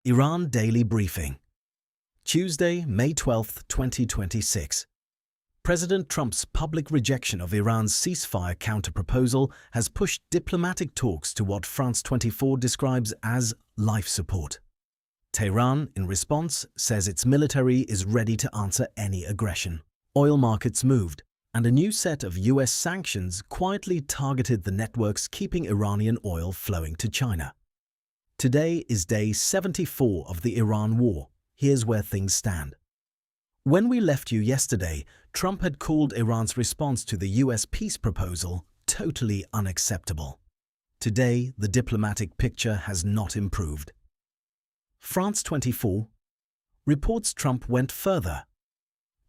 Iran Daily Briefing. Tuesday, May 12, 2026. President Trump's public rejection of Iran's ceasefire counterproposal has pushed diplomatic talks to what France 24 describes as life support. Tehran, in response, says its military is ready to answer any aggression. Oil markets moved, and a new set of US sanctions quietly targeted the networks keeping Iranian oil flowing to China. Today is day 74 of the Iran war. Here's where things stand. When we left you yesterday, Trump had called Iran's response to the US peace proposal totally unacceptable. Today, the diplomatic picture has not improved. France 24 reports Trump went further.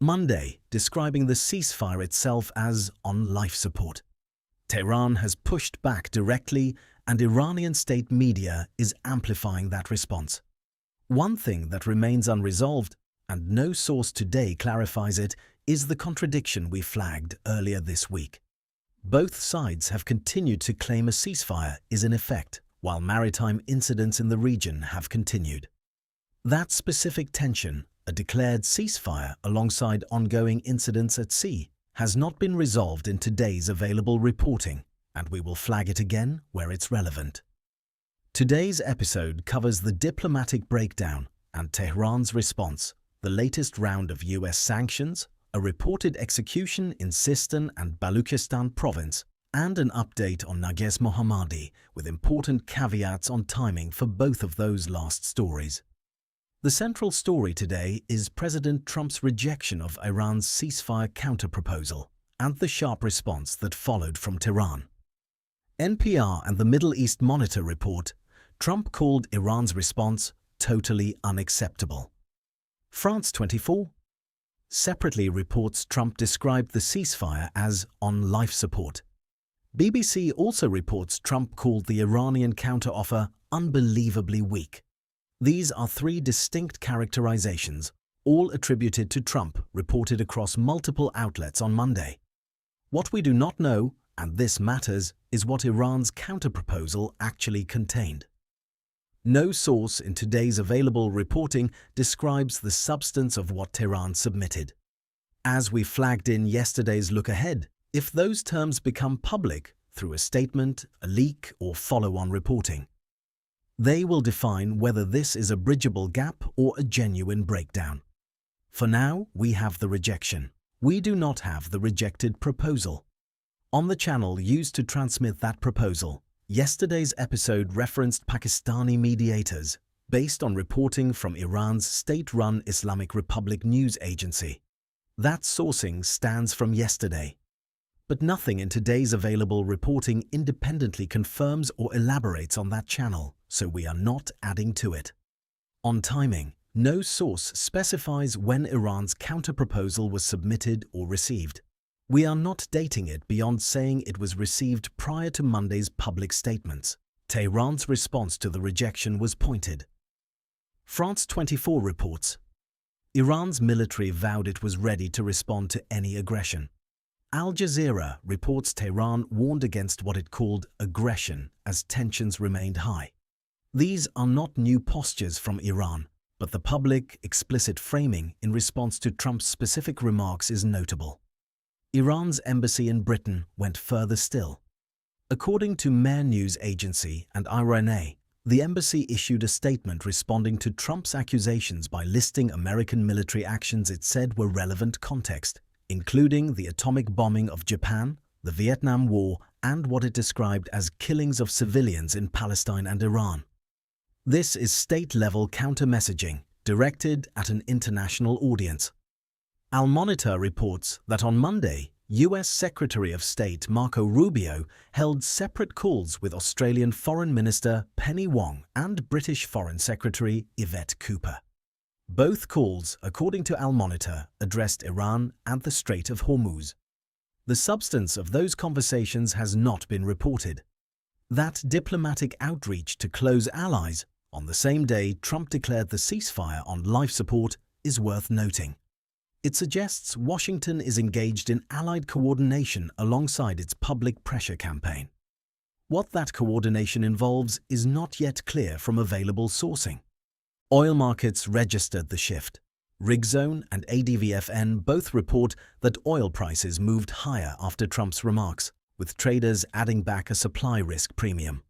Monday, describing the ceasefire itself as on life support. Tehran has pushed back directly, and Iranian state media is amplifying that response. One thing that remains unresolved, and no source today clarifies it, is the contradiction we flagged earlier this week. Both sides have continued to claim a ceasefire is in effect, while maritime incidents in the region have continued. That specific tension, a declared ceasefire alongside ongoing incidents at sea, has not been resolved in today's available reporting, and we will flag it again where it's relevant. Today's episode covers the diplomatic breakdown and Tehran's response, the latest round of US sanctions, a reported execution in Sistan and Baluchistan province, and an update on Nages Mohammadi, with important caveats on timing for both of those last stories. The central story today is President Trump's rejection of Iran's ceasefire counterproposal and the sharp response that followed from Tehran. NPR and the Middle East Monitor report Trump called Iran's response totally unacceptable. France 24 separately reports Trump described the ceasefire as on life support. BBC also reports Trump called the Iranian counteroffer unbelievably weak. These are three distinct characterizations, all attributed to Trump, reported across multiple outlets on Monday. What we do not know, and this matters, is what Iran's counterproposal actually contained. No source in today's available reporting describes the substance of what Tehran submitted. As we flagged in yesterday's look ahead, if those terms become public through a statement, a leak, or follow-on reporting, they will define whether this is a bridgeable gap or a genuine breakdown. For now, we have the rejection. We do not have the rejected proposal. On the channel used to transmit that proposal, yesterday's episode referenced Pakistani mediators, based on reporting from Iran's state-run Islamic Republic news agency. That sourcing stands from yesterday. But nothing in today's available reporting independently confirms or elaborates on that channel, so we are not adding to it. On timing, no source specifies when Iran's counterproposal was submitted or received. We are not dating it beyond saying it was received prior to Monday's public statements. Tehran's response to the rejection was pointed. France 24 reports Iran's military vowed it was ready to respond to any aggression. Al Jazeera reports Tehran warned against what it called aggression as tensions remained high. These are not new postures from Iran, but the public, explicit framing in response to Trump's specific remarks is notable. Iran's embassy in Britain went further still. According to Mehr news agency and IRNA, the embassy issued a statement responding to Trump's accusations by listing American military actions it said were relevant context, including the atomic bombing of Japan, the Vietnam War, and what it described as killings of civilians in Palestine and Iran. This is state-level counter-messaging directed at an international audience. Al Monitor reports that on Monday, US Secretary of State Marco Rubio held separate calls with Australian Foreign Minister Penny Wong and British Foreign Secretary Yvette Cooper. Both calls, according to Al Monitor, addressed Iran and the Strait of Hormuz. The substance of those conversations has not been reported. That diplomatic outreach to close allies, on the same day Trump declared the ceasefire on life support, is worth noting. It suggests Washington is engaged in allied coordination alongside its public pressure campaign. What that coordination involves is not yet clear from available sourcing. Oil markets registered the shift. RigZone and ADVFN both report that oil prices moved higher after Trump's remarks, with traders adding back a supply risk premium.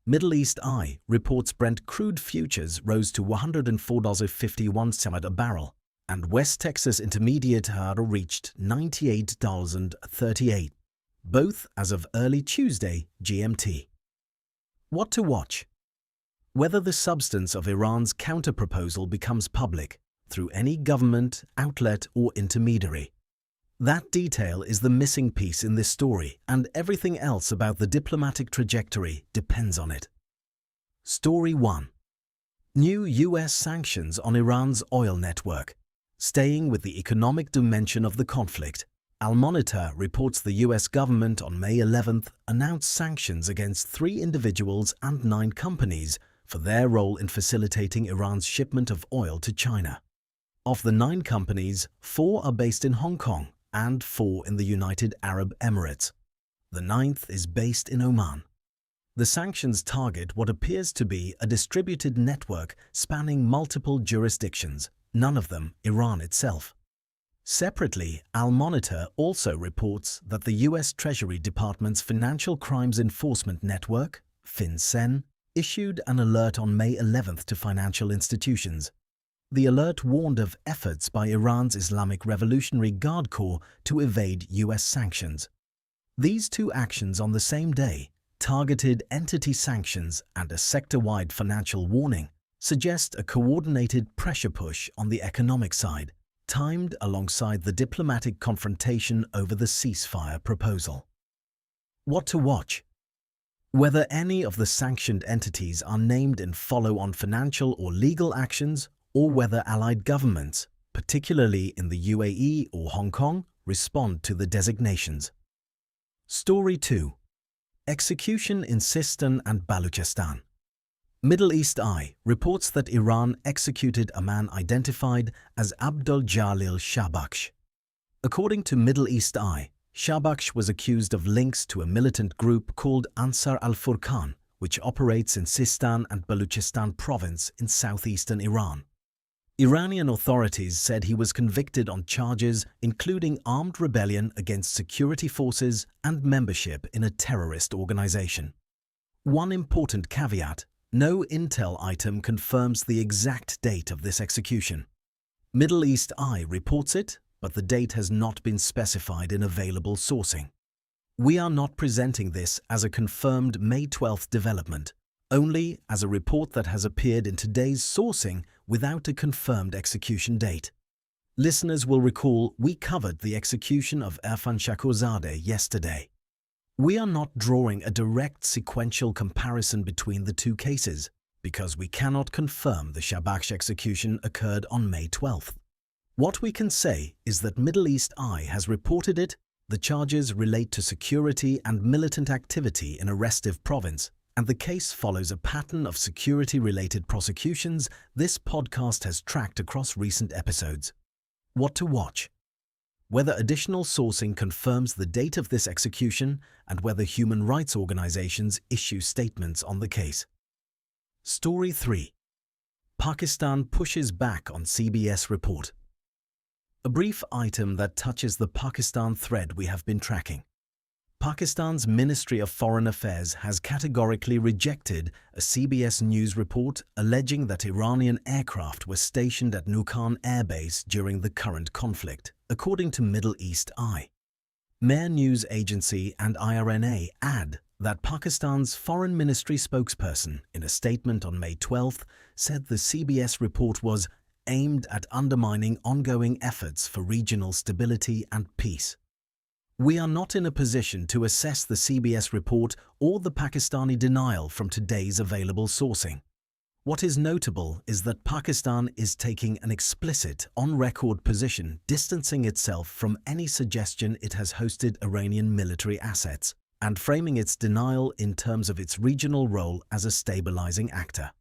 Middle East Eye reports Brent crude futures rose to $104.51 a barrel, and West Texas Intermediate reached $98.38, both as of early Tuesday GMT. What to watch? Whether the substance of Iran's counterproposal becomes public through any government, outlet or intermediary. That detail is the missing piece in this story, and everything else about the diplomatic trajectory depends on it. Story 1. New US sanctions on Iran's oil network. Staying with the economic dimension of the conflict, Al-Monitor reports the US government on May 11th announced sanctions against 3 individuals and 9 companies for their role in facilitating Iran's shipment of oil to China. Of the 9 companies, 4 are based in Hong Kong and 4 in the United Arab Emirates. The 9th is based in Oman. The sanctions target what appears to be a distributed network spanning multiple jurisdictions, none of them Iran itself. Separately, Al-Monitor also reports that the US Treasury Department's Financial Crimes Enforcement Network, FinCEN, issued an alert on May 11th to financial institutions. The alert warned of efforts by Iran's Islamic Revolutionary Guard Corps to evade US sanctions. These 2 actions on the same day, targeted entity sanctions and a sector-wide financial warning, suggest a coordinated pressure push on the economic side, timed alongside the diplomatic confrontation over the ceasefire proposal. What to watch? Whether any of the sanctioned entities are named in follow-on financial or legal actions, or whether allied governments, particularly in the UAE or Hong Kong, respond to the designations. Story 2. Execution in Sistan and Baluchistan. Middle East Eye reports that Iran executed a man identified as Abdul Jalil Shabaksh. According to Middle East Eye, Shabaksh was accused of links to a militant group called Ansar al-Furqan, which operates in Sistan and Baluchistan province in southeastern Iran. Iranian authorities said he was convicted on charges including armed rebellion against security forces and membership in a terrorist organization. One important caveat: no intel item confirms the exact date of this execution. Middle East Eye reports it, but the date has not been specified in available sourcing. We are not presenting this as a confirmed May 12th development, only as a report that has appeared in today's sourcing without a confirmed execution date. Listeners will recall we covered the execution of Irfan Shakurzadeh yesterday. We are not drawing a direct sequential comparison between the 2 cases because we cannot confirm the Shabaksh execution occurred on May 12th. What we can say is that Middle East Eye has reported it. The charges relate to security and militant activity in a restive province, and the case follows a pattern of security-related prosecutions this podcast has tracked across recent episodes. What to watch? Whether additional sourcing confirms the date of this execution and whether human rights organizations issue statements on the case. Story 3. Pakistan pushes back on CBS report. A brief item that touches the Pakistan thread we have been tracking. Pakistan's Ministry of Foreign Affairs has categorically rejected a CBS News report alleging that Iranian aircraft were stationed at Nukan Air Base during the current conflict, according to Middle East Eye. Mehr News Agency and IRNA add that Pakistan's Foreign Ministry spokesperson, in a statement on May 12th, said the CBS report was aimed at undermining ongoing efforts for regional stability and peace. We are not in a position to assess the CBS report or the Pakistani denial from today's available sourcing. What is notable is that Pakistan is taking an explicit, on-record position distancing itself from any suggestion it has hosted Iranian military assets and framing its denial in terms of its regional role as a stabilizing actor.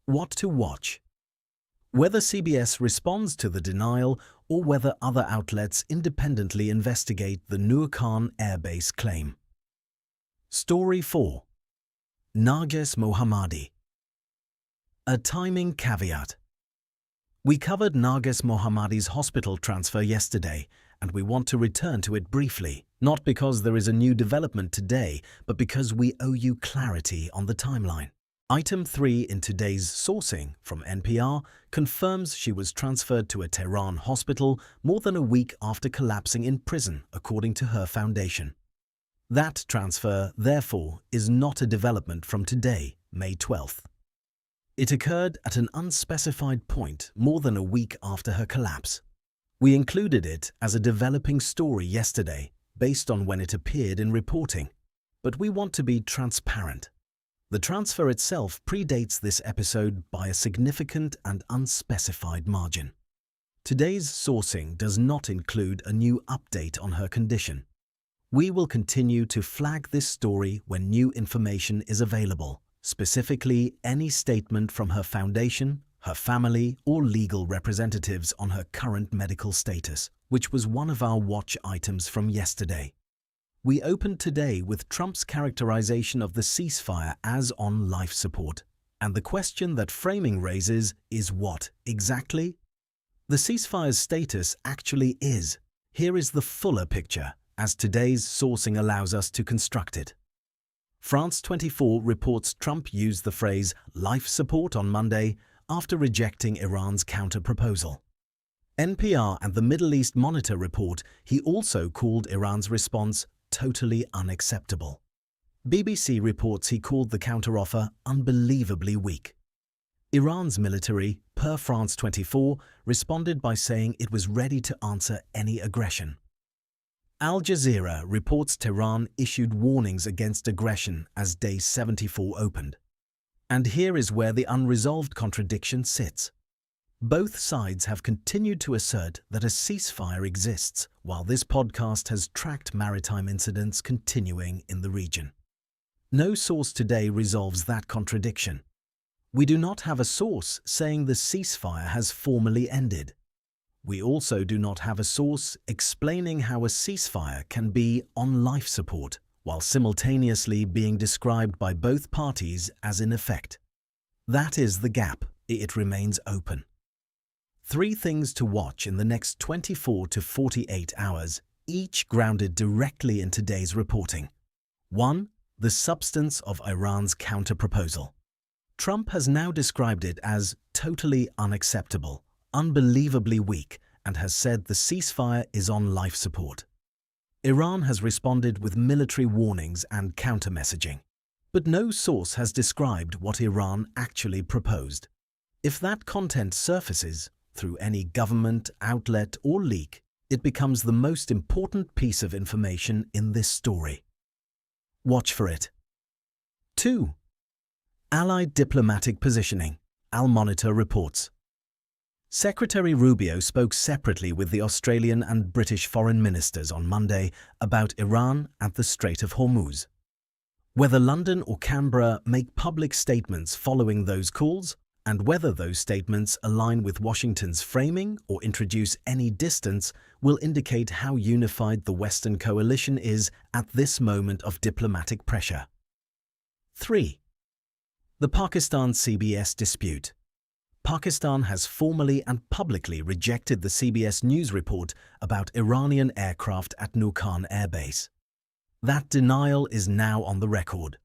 What to watch? Whether CBS responds to the denial or whether other outlets independently investigate the Nukan airbase claim. Story 4. Narges Mohammadi. A timing caveat. We covered Narges Mohammadi's hospital transfer yesterday, and we want to return to it briefly, not because there is a new development today, but because we owe you clarity on the timeline. Item 3 in today's sourcing from NPR confirms she was transferred to a Tehran hospital more than a week after collapsing in prison, according to her foundation. That transfer, therefore, is not a development from today, May 12th. It occurred at an unspecified point more than a week after her collapse. We included it as a developing story yesterday, based on when it appeared in reporting. But we want to be transparent. The transfer itself predates this episode by a significant and unspecified margin. Today's sourcing does not include a new update on her condition. We will continue to flag this story when new information is available, specifically any statement from her foundation, her family, or legal representatives on her current medical status, which was one of our watch items from yesterday. We opened today with Trump's characterization of the ceasefire as on life support, and the question that framing raises is what, exactly? The ceasefire's status actually is. Here is the fuller picture, as today's sourcing allows us to construct it. France 24 reports Trump used the phrase life support on Monday after rejecting Iran's counterproposal. NPR and the Middle East Monitor report he also called Iran's response totally unacceptable. BBC reports he called the counteroffer unbelievably weak. Iran's military, per France 24, responded by saying it was ready to answer any aggression. Al Jazeera reports Tehran issued warnings against aggression as day 74 opened. And here is where the unresolved contradiction sits. Both sides have continued to assert that a ceasefire exists, while this podcast has tracked maritime incidents continuing in the region. No source today resolves that contradiction. We do not have a source saying the ceasefire has formally ended. We also do not have a source explaining how a ceasefire can be on life support, while simultaneously being described by both parties as in effect. That is the gap. It remains open. 3 things to watch in the next 24 to 48 hours, each grounded directly in today's reporting. 1. The substance of Iran's counterproposal. Trump has now described it as totally unacceptable, unbelievably weak, and has said the ceasefire is on life support. Iran has responded with military warnings and counter-messaging. But no source has described what Iran actually proposed. If that content surfaces, through any government, outlet, or leak, it becomes the most important piece of information in this story. Watch for it. 2. Allied diplomatic positioning, Al Monitor reports. Secretary Rubio spoke separately with the Australian and British foreign ministers on Monday about Iran and the Strait of Hormuz. Whether London or Canberra make public statements following those calls, and whether those statements align with Washington's framing or introduce any distance, will indicate how unified the Western coalition is at this moment of diplomatic pressure. 3. The Pakistan CBS dispute. Pakistan has formally and publicly rejected the CBS News report about Iranian aircraft at Nukan Air Base. That denial is now on the record.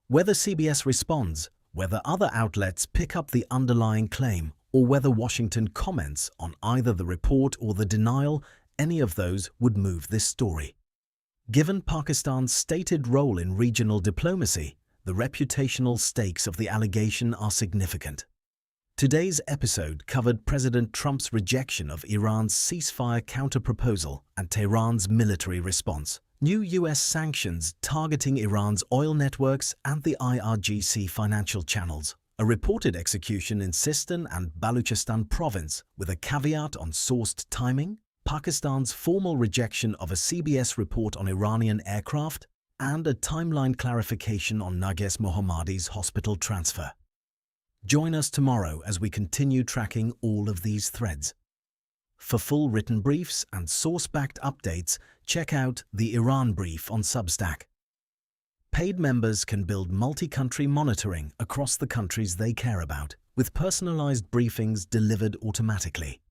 Whether CBS responds, whether other outlets pick up the underlying claim, or whether Washington comments on either the report or the denial, any of those would move this story. Given Pakistan's stated role in regional diplomacy, the reputational stakes of the allegation are significant. Today's episode covered President Trump's rejection of Iran's ceasefire counterproposal and Tehran's military response, new U.S. sanctions targeting Iran's oil networks and the IRGC financial channels, a reported execution in Sistan and Baluchistan province with a caveat on sourced timing, Pakistan's formal rejection of a CBS report on Iranian aircraft, and a timeline clarification on Narges Mohammadi's hospital transfer. Join us tomorrow as we continue tracking all of these threads. For full written briefs and source-backed updates, check out the Iran Brief on Substack. Paid members can build multi-country monitoring across the countries they care about, with personalized briefings delivered automatically.